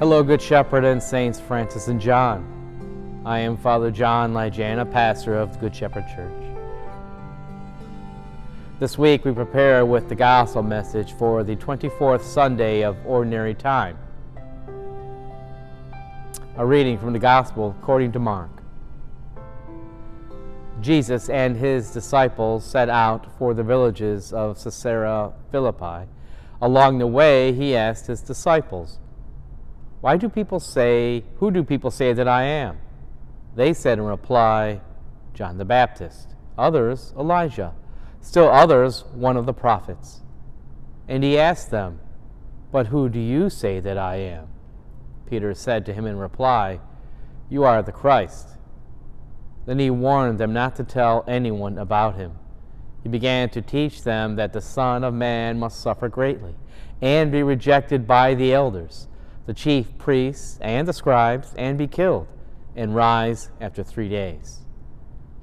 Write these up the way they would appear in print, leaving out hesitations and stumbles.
Hello, Good Shepherd and Saints Francis and John. I am Father John Lyjana, pastor of the Good Shepherd Church. This week we prepare with the Gospel message for the 24th Sunday of Ordinary Time. A reading from the Gospel according to Mark. Jesus and his disciples set out for the villages of Caesarea Philippi. Along the way, he asked his disciples, who do people say that I am? They said in reply, John the Baptist, others, Elijah, still others, one of the prophets. And he asked them, but who do you say that I am? Peter said to him in reply, you are the Christ. Then he warned them not to tell anyone about him. He began to teach them that the Son of Man must suffer greatly and be rejected by the elders, the chief priests and the scribes, and be killed, and rise after 3 days.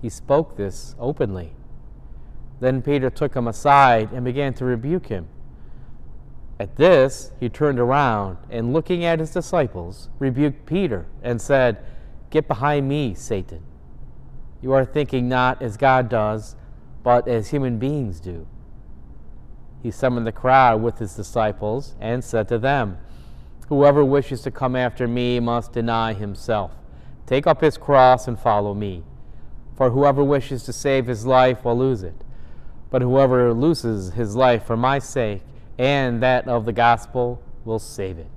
He spoke this openly. Then Peter took him aside and began to rebuke him. At this, he turned around and, looking at his disciples, rebuked Peter and said, get behind me, Satan. You are thinking not as God does, but as human beings do. He summoned the crowd with his disciples and said to them, whoever wishes to come after me must deny himself, take up his cross and follow me. For whoever wishes to save his life will lose it, but whoever loses his life for my sake and that of the gospel will save it.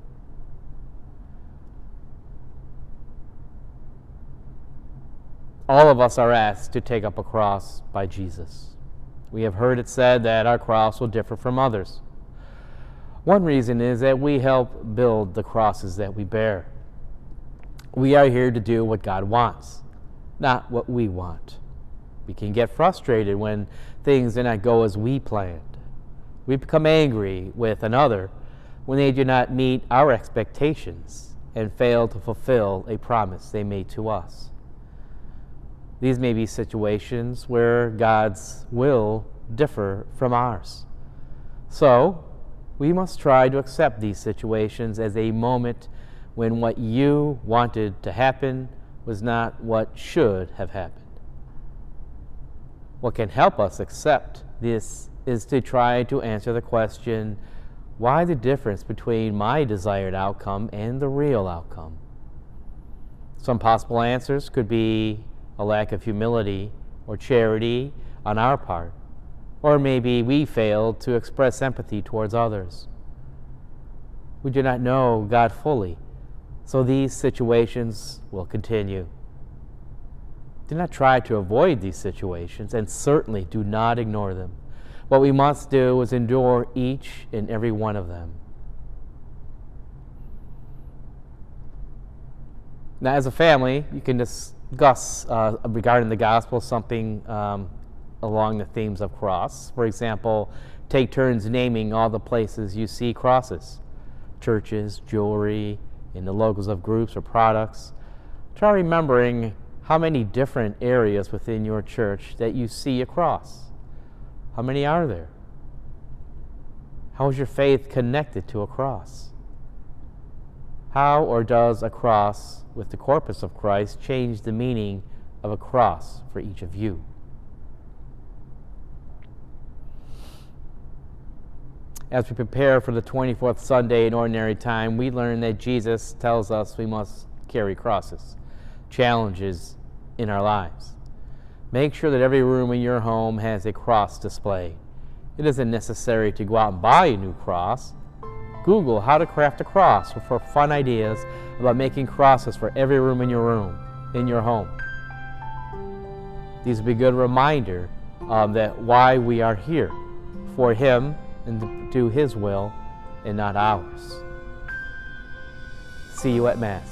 All of us are asked to take up a cross by Jesus. We have heard it said that our cross will differ from others. One reason is that we help build the crosses that we bear. We are here to do what God wants, not what we want. We can get frustrated when things do not go as we planned. We become angry with another when they do not meet our expectations and fail to fulfill a promise they made to us. These may be situations where God's will differ from ours. So, we must try to accept these situations as a moment when what you wanted to happen was not what should have happened. What can help us accept this is to try to answer the question, why the difference between my desired outcome and the real outcome? Some possible answers could be a lack of humility or charity on our part, or maybe we failed to express empathy towards others. We do not know God fully, so these situations will continue. Do not try to avoid these situations, and certainly do not ignore them. What we must do is endure each and every one of them. Now, as a family, you can discuss regarding the gospel something along the themes of cross. For example, take turns naming all the places you see crosses, churches, jewelry, in the logos of groups or products. Try remembering how many different areas within your church that you see a cross. How many are there? How is your faith connected to a cross? How or does a cross with the corpus of Christ change the meaning of a cross for each of you? As we prepare for the 24th Sunday in Ordinary Time, we learn that Jesus tells us we must carry crosses, challenges in our lives. Make sure that every room in your home has a cross display. It isn't necessary to go out and buy a new cross. Google how to craft a cross for fun ideas about making crosses for every room in your home. These will be a good reminder that why we are here, for Him and to do His will and not ours. See you at Mass.